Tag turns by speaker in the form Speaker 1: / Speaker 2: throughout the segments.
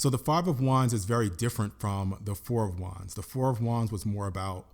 Speaker 1: So the Five of Wands is very different from the Four of Wands. The Four of Wands was more about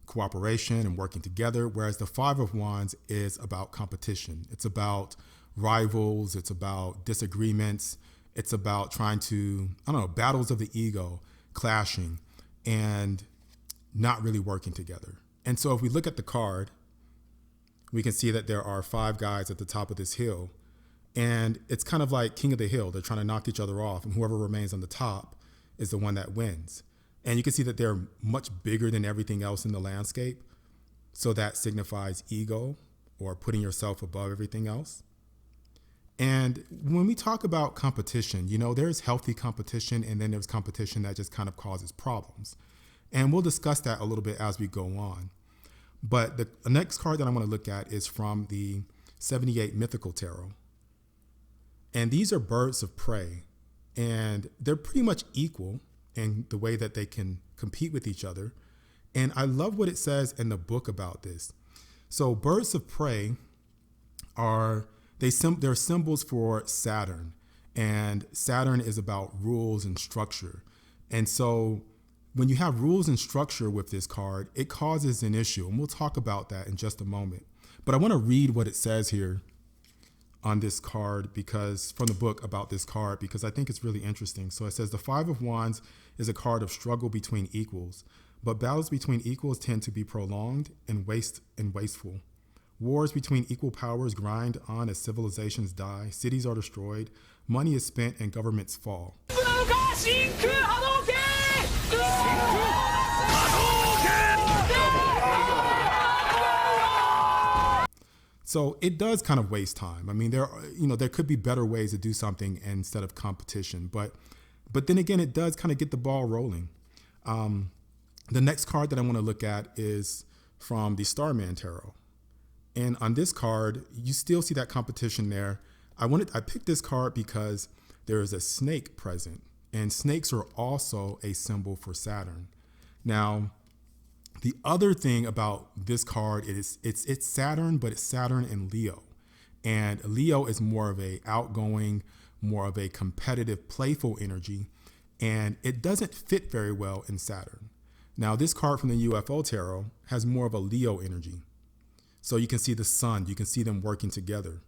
Speaker 1: cooperation and working together, whereas the Five of Wands is about competition. It's about rivals. It's about disagreements. It's about trying to, battles of the ego, clashing, and not really working together. And so if we look at the card, we can see that there are five guys at the top of this hill. And it's kind of like King of the Hill. They're trying to knock each other off, and whoever remains on the top is the one that wins. And you can see that they're much bigger than everything else in the landscape. So that signifies ego, or putting yourself above everything else. And when we talk about competition, there's healthy competition, and then there's competition that just kind of causes problems. And we'll discuss that a little bit as we go on. But the next card that I'm going to look at is from the 78 Mythical Tarot. And these are birds of prey, and they're pretty much equal in the way that they can compete with each other. And I love what it says in the book about this. So birds of prey they're symbols for Saturn, and Saturn is about rules and structure. And so when you have rules and structure with this card, it causes an issue, and we'll talk about that in just a moment. But I want to read what it says here on this card, because from the book about this card, because I think it's really interesting. So it says the Five of Wands is a card of struggle between equals, but battles between equals tend to be prolonged and wasteful. Wars between equal powers grind on as civilizations die, cities are destroyed, money is spent, and governments fall. So it does kind of waste time. I mean, there could be better ways to do something instead of competition, but then again, it does kind of get the ball rolling. The next card that I want to look at is from the Starman Tarot. And on this card, you still see that competition there. I picked this card because there is a snake present, and snakes are also a symbol for Saturn. Now, the other thing about this card is it's Saturn, but it's Saturn in Leo. And Leo is more of a outgoing, more of a competitive, playful energy, and it doesn't fit very well in Saturn. Now, this card from the UFO Tarot has more of a Leo energy. So you can see the sun, you can see them working together.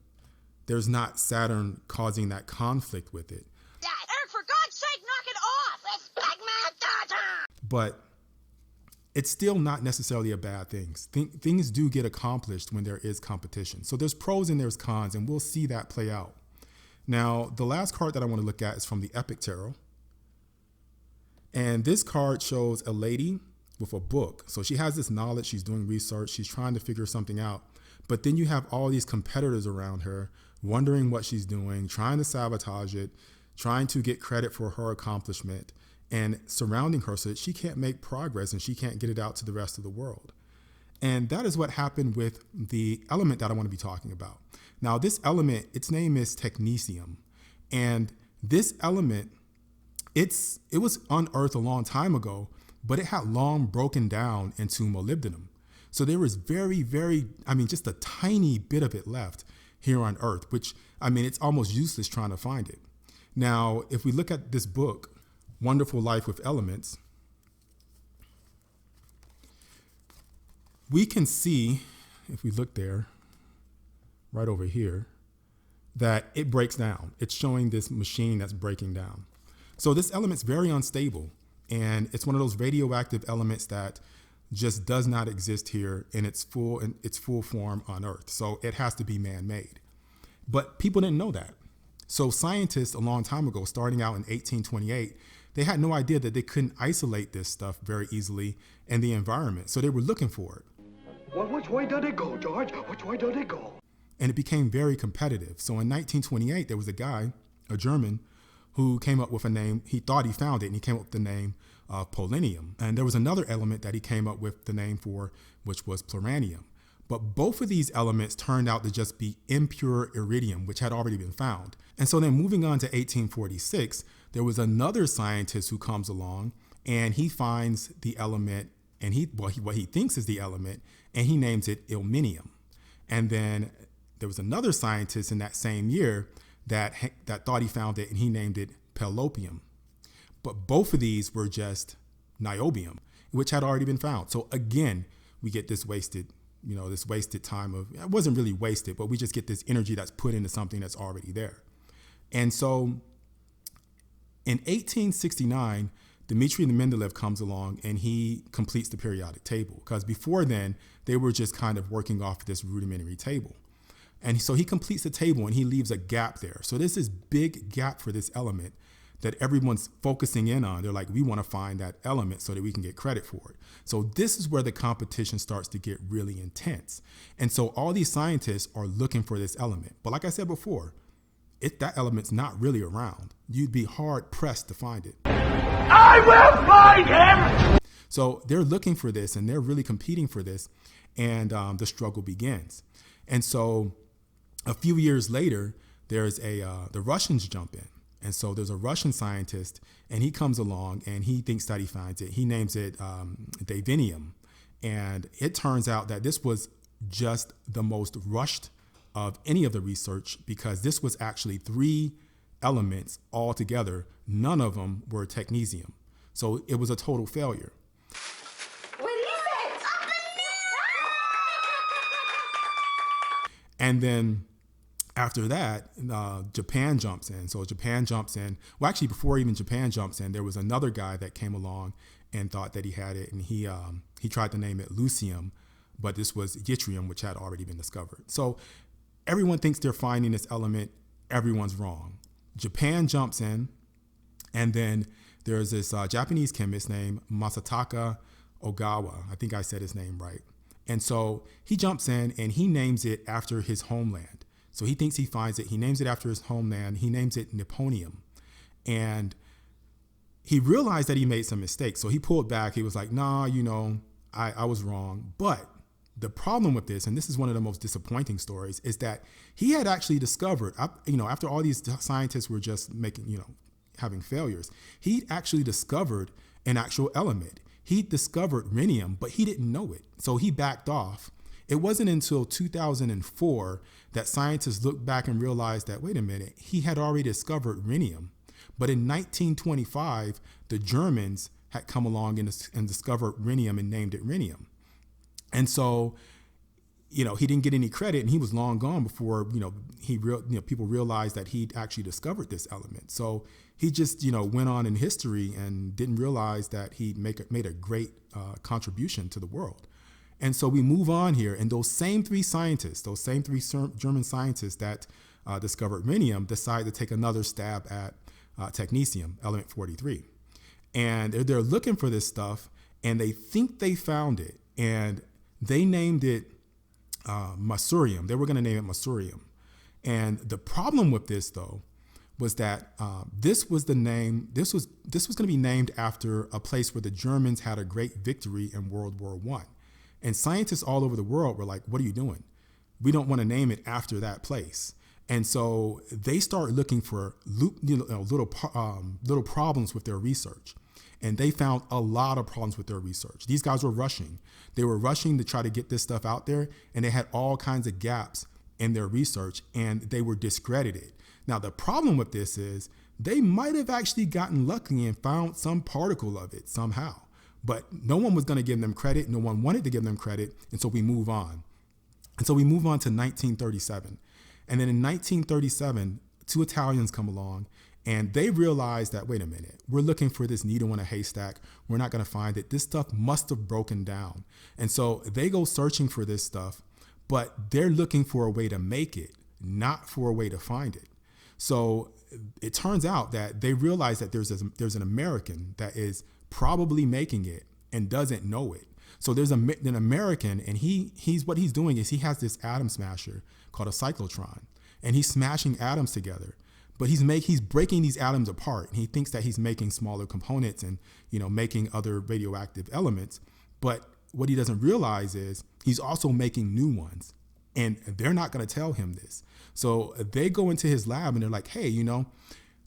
Speaker 1: There's not Saturn causing that conflict with it.
Speaker 2: Eric, for God's sake, knock it off! It's Big Man Dada!
Speaker 1: But it's still not necessarily a bad thing. Things do get accomplished when there is competition. So there's pros and there's cons, and we'll see that play out. Now, the last card that I want to look at is from the Epic Tarot. And this card shows a lady with a book. So she has this knowledge, she's doing research, she's trying to figure something out. But then you have all these competitors around her, wondering what she's doing, trying to sabotage it, trying to get credit for her accomplishment, and surrounding her so that she can't make progress and she can't get it out to the rest of the world. And that is what happened with the element that I want to be talking about. Now, this element, its name is technetium. And this element, it was on Earth a long time ago, but it had long broken down into molybdenum. So there was just a tiny bit of it left here on Earth, which, it's almost useless trying to find it. Now, if we look at this book, Wonderful Life with Elements, we can see, if we look there, right over here, that it breaks down. It's showing this machine that's breaking down. So this element's very unstable, and it's one of those radioactive elements that just does not exist here in its full form on Earth. So it has to be man-made. But people didn't know that. So scientists a long time ago, starting out in 1828, they had no idea that they couldn't isolate this stuff very easily in the environment. So they were looking for it.
Speaker 3: Well, which way did it go, George? Which way did it go?
Speaker 1: And it became very competitive. So in 1928, there was a guy, a German, who came up with a name. He thought he found it, and he came up with the name polonium. And there was another element that he came up with the name for, which was pluranium. But both of these elements turned out to just be impure iridium, which had already been found. And so then moving on to 1846, there was another scientist who comes along, and he finds the element, and what he thinks is the element, and he names it ilminium. And then there was another scientist in that same year that thought he found it, and he named it pelopium. But both of these were just niobium, which had already been found. So again, we get this wasted time of, it wasn't really wasted, but we just get this energy that's put into something that's already there. And so in 1869, Dmitri Mendeleev comes along and he completes the periodic table, because before then they were just kind of working off this rudimentary table. And so he completes the table and he leaves a gap there. So there's this big gap for this element that everyone's focusing in on. They're like, we want to find that element so that we can get credit for it. So this is where the competition starts to get really intense. And so all these scientists are looking for this element. But like I said before, if that element's not really around, you'd be hard pressed to find it.
Speaker 3: I will find him!
Speaker 1: So they're looking for this and they're really competing for this. And the struggle begins. And so a few years later, there's the Russians jump in. And so there's a Russian scientist and he comes along and he thinks that he finds it. He names it davinium. And it turns out that this was just the most rushed of any of the research, because this was actually 3 elements all together. None of them were technetium. So it was a total failure.
Speaker 2: What is it?
Speaker 1: And then after that, Japan jumps in. So Japan jumps in. Well, actually, before even Japan jumps in, there was another guy that came along and thought that he had it. And he tried to name it lucium, but this was yttrium, which had already been discovered. So everyone thinks they're finding this element. Everyone's wrong. Japan jumps in. And then there's this Japanese chemist named Masataka Ogawa. I think I said his name right. And so he jumps in and he names it after his homeland. So he thinks he finds it. He names it after his homeland. He names it Nipponium. And he realized that he made some mistakes. So he pulled back. He was like, nah, I was wrong. But the problem with this, and this is one of the most disappointing stories, is that he had actually discovered, after all these scientists were just having failures, he actually discovered an actual element. He discovered rhenium, but he didn't know it. So he backed off. It wasn't until 2004 that scientists looked back and realized that, wait a minute, he had already discovered rhenium. But in 1925, the Germans had come along and discovered rhenium and named it rhenium. And so, he didn't get any credit, and he was long gone before, people realized that he'd actually discovered this element. So he just, went on in history and didn't realize that he'd made a great contribution to the world. And so we move on here, and those same 3 scientists, those same 3 German scientists that discovered rhenium, decide to take another stab at technetium, element 43. And they're looking for this stuff, and they think they found it, and they named it Masurium. They were going to name it Masurium. And the problem with this, though, was that this was going to be named after a place where the Germans had a great victory in World War I. And scientists all over the world were like, what are you doing? We don't want to name it after that place. And so they start looking for little problems with their research. And they found a lot of problems with their research. These guys were rushing. They were rushing to try to get this stuff out there, and they had all kinds of gaps in their research, and they were discredited. Now, the problem with this is they might have actually gotten lucky and found some particle of it somehow. But no one was going to give them credit. No one wanted to give them credit. And so we move on. And so we move on to 1937. And then in 1937, 2 Italians come along and they realize that, wait a minute, we're looking for this needle in a haystack. We're not going to find it. This stuff must have broken down. And so they go searching for this stuff, but they're looking for a way to make it, not for a way to find it. So it turns out that they realize that there's an American that is probably making it and doesn't know it. So there's an American, and he's what he's doing is he has this atom smasher called a cyclotron, and he's smashing atoms together. But he's breaking these atoms apart, and he thinks that he's making smaller components and making other radioactive elements. But what he doesn't realize is he's also making new ones, and they're not going to tell him this. So they go into his lab and they're like, hey,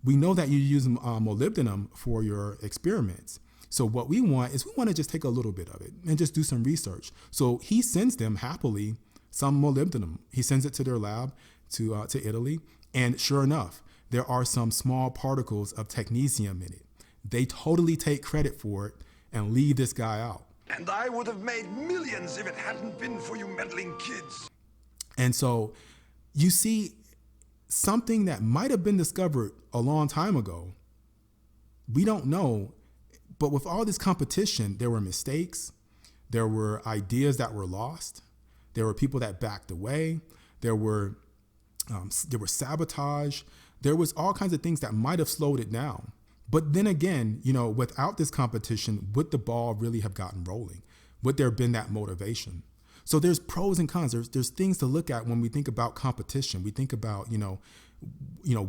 Speaker 1: we know that you use molybdenum for your experiments. So what we want to just take a little bit of it and just do some research. So he sends them happily some molybdenum. He sends it to their lab to Italy. And sure enough, there are some small particles of technetium in it. they totally take credit for it and leave this guy out.
Speaker 4: And I would have made millions if it hadn't been for you meddling kids.
Speaker 1: And so you see, something that might have been discovered a long time ago, we don't know, but with all this competition, there were mistakes, there were ideas that were lost, there were people that backed away, there were sabotage, there was all kinds of things that might have slowed it down. But then again, without this competition, would the ball really have gotten rolling? Would there have been that motivation? So there's pros and cons. There's things to look at when we think about competition. We think about,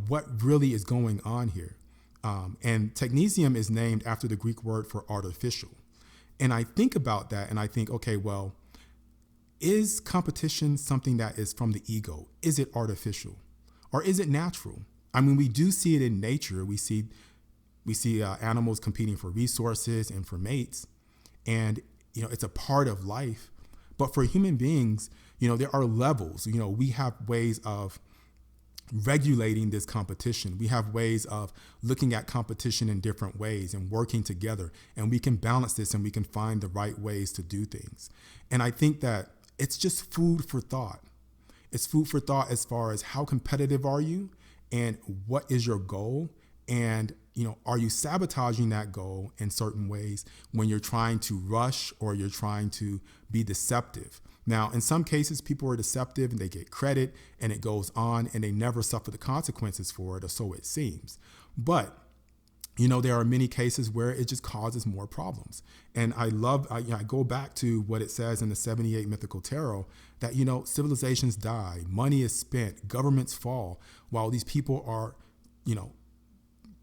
Speaker 1: what really is going on here. And technetium is named after the Greek word for artificial. And I think about that and I think, okay, well, is competition something that is from the ego? Is it artificial? Or is it natural? I mean, we do see it in nature. We see animals competing for resources and for mates. And, it's a part of life. But for human beings, there are levels. We have ways of regulating this competition. We have ways of looking at competition in different ways and working together. And we can balance this and we can find the right ways to do things. And I think that it's just food for thought. It's food for thought as far as how competitive are you and what is your goal? And, are you sabotaging that goal in certain ways when you're trying to rush or you're trying to be deceptive? Now, in some cases, people are deceptive and they get credit and it goes on and they never suffer the consequences for it, or so it seems. But, there are many cases where it just causes more problems. And I go back to what it says in the 78 Mythical Tarot that, civilizations die, money is spent, governments fall, while these people are,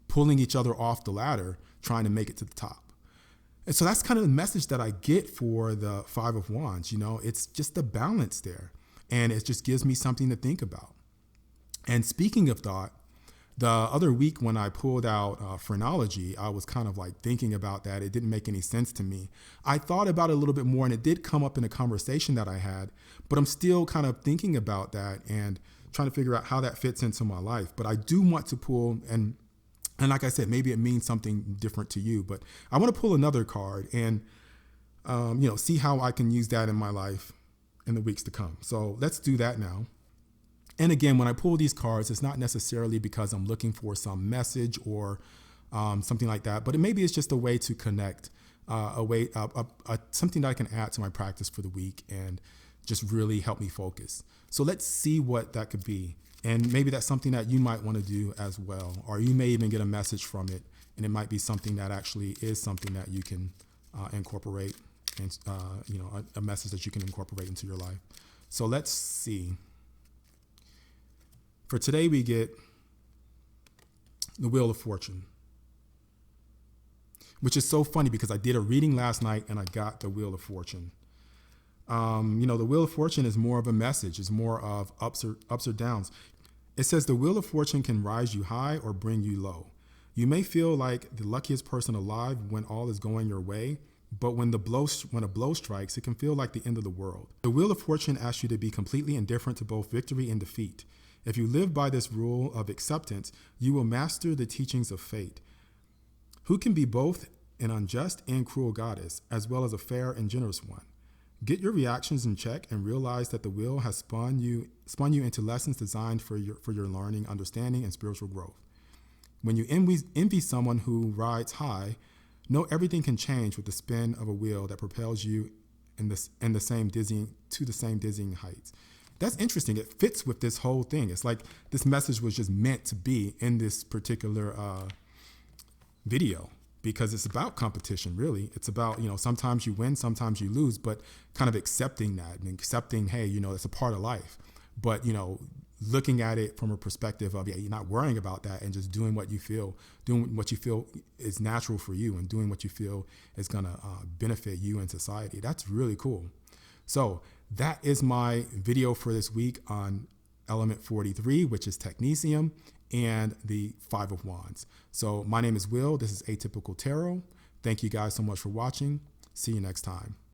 Speaker 1: pulling each other off the ladder, trying to make it to the top. And so that's kind of the message that I get for the Five of Wands. It's just the balance there. And it just gives me something to think about. And speaking of thought, the other week when I pulled out phrenology, I was kind of like thinking about that. It didn't make any sense to me. I thought about it a little bit more and it did come up in a conversation that I had, but I'm still kind of thinking about that and trying to figure out how that fits into my life. But I do want to pull, and like I said, maybe it means something different to you, but I want to pull another card and, see how I can use that in my life in the weeks to come. So let's do that now. And again, when I pull these cards, it's not necessarily because I'm looking for some message or something like that, but maybe it's just a way to connect, something that I can add to my practice for the week and just really help me focus. So let's see what that could be. And maybe that's something that you might want to do as well, or you may even get a message from it, and it might be something that actually is something that you can incorporate, and a message that you can incorporate into your life. So let's see. For today, we get the Wheel of Fortune, which is so funny because I did a reading last night and I got the Wheel of Fortune. The Wheel of Fortune is more of a message. It's more of ups or downs. It says the Wheel of Fortune can rise you high or bring you low. You may feel like the luckiest person alive when all is going your way, but when a blow strikes, it can feel like the end of the world. The Wheel of Fortune asks you to be completely indifferent to both victory and defeat. If you live by this rule of acceptance, you will master the teachings of fate. Who can be both an unjust and cruel goddess, as well as a fair and generous one? Get your reactions in check and realize that the wheel has spun you into lessons designed for your learning, understanding, and spiritual growth. When you envy someone who rides high, know everything can change with the spin of a wheel that propels you to the same dizzying heights. That's interesting. It fits with this whole thing. It's like this message was just meant to be in this particular video. Because it's about competition, really. It's about, sometimes you win, sometimes you lose, but kind of accepting that and accepting, hey, it's a part of life. But, looking at it from a perspective of, you're not worrying about that and just doing what you feel is natural for you and doing what you feel is going to benefit you and society. That's really cool. So that is my video for this week on element 43, which is technetium, and the Five of Wands. So my name is Will. This is Atypical Tarot. Thank you guys so much for watching. See you next time.